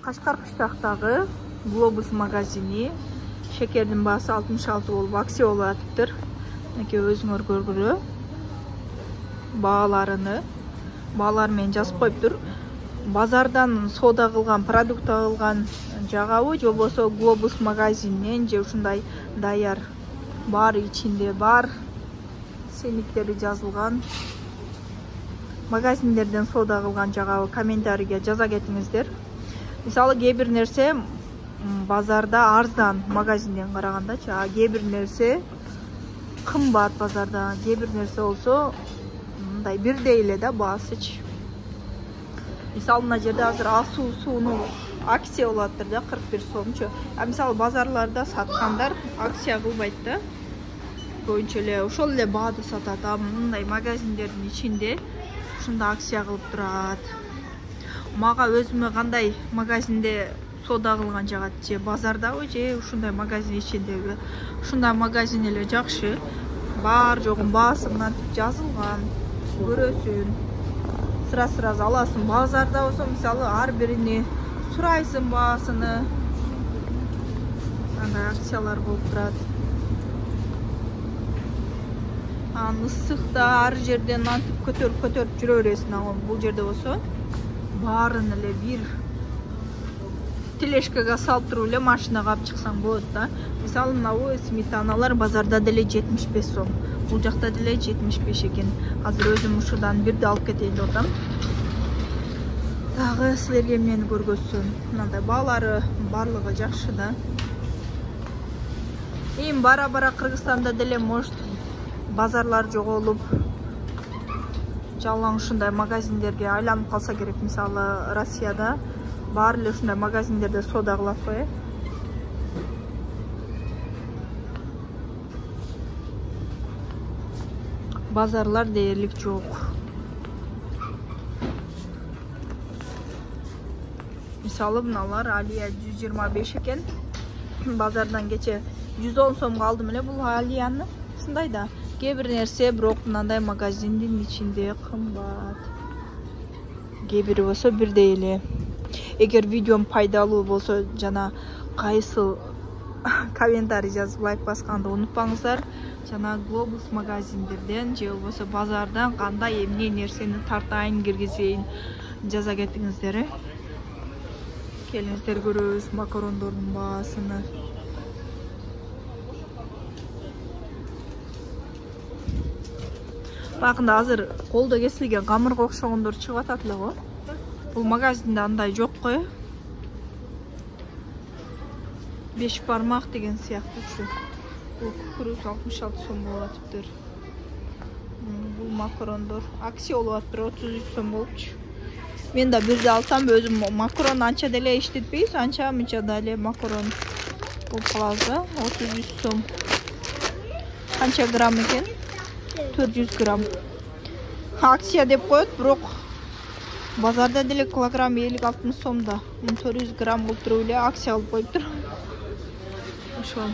Кашкар Кыштактагы Globus магазини шекердин баасы 66 болуп акция болуп атыптыр. Мынакей өзүңөр көргүлө. Баалар менен жазып коюптур. Базардан соода кылган, продукт алган жагабы, же болбосо Globus магазининен же ушундай даяр баары ичинде бар сыймиктери жазылган магазиндерден соода кылган жагабы комментарийге жаза кетиңиздер. Мисалы кээ бир нерсе базарда арзан магазинден карагандачы, а кээ бир нерсе кымбат базарда, кээ бир нерсе болсо мындай бирдей эле да баасычы. Мисалы мына жерде азыр асуу сууну акция болуп атыптыр да 41 сомчу. А мисалы базарларда саткандар акция кылбайт да. Көбүнчө эле ошол эле баада сатат. А мындай магазиндердин ичинде ушундай акция кылып турат. Мага өзүмө кандай магазинде соода кылган жагат, же базардабы, же ушундай магазин ичиндеби. Ушундай магазин эле жакшы. Бар жогун баасы мынтип жазылган. Көрөсүн. Сыра-сырасы аласың. Базарда болсо мисалы ар бирини сурайсың баасыны. Андай акциялар болуп турат. Ысыкта ар жерден мынтип көтөрүп жүрө бересиң. Бул жерде болсо баарын эле бир тележкага салып туруп эле машинага алып чыксаң болот да. Мисалы мынабу сметаналар базарда деле 75 сом. Бул жакта деле 75 экен. Азыр өзүм ушудан бирди алып кетейин деп атам. Дагы силерге мени көргөзсүн. Мындай баалары барлыгы жакшы да. Эми бара-бара Кыргызстанда деле может базарлар жоголуп, жалаң ушундай магазиндерге айланып калса керек. Мисалы Россияда баары эле ушундай магазиндерде соода кылат го. Базарлар дээрлик жок. Мисалы мыналар алия 125 экен. Базардан кече 110 сомго алдым эле бул алияны. Ушундай да. Кээ бир нерсе бирок мындай магазиндин ичинде кымбат. Кээ бири болсо бирдей эле. Эгер видеом пайдалуу болсо жана кайсыл комментарий жазып лайк басканды унутпаңыздар. Жана Globus магазиндерден же болбосо базардан кандай эмне нерсени тартайын, киргизейин жаза кетиңиздер. Келиңиздер көрөбүз макарондордун баасыны. Бакында азыр колдо кесилген камырга окшогондор чыгып атат эле го. Бул магазинде андай жок го. 5 бармак деген сыяктуучу. Бул кукуруз 66 сом болуп атыптыр. Бул макарондор акция болуп атыптыр, 33 сом болупчу. Мен да бирди алсам, өзүм макарон анча деле иштетпейбиз, анча мынча деле макарон болуп калабыз да. 33 сом. Канча грамм экен? 400 грамм. Акция деп коет, бирок базарда деле килограмм 50-60 сомда. 400 грамм болуп туруп эле акция кылып коюптур. Ошол.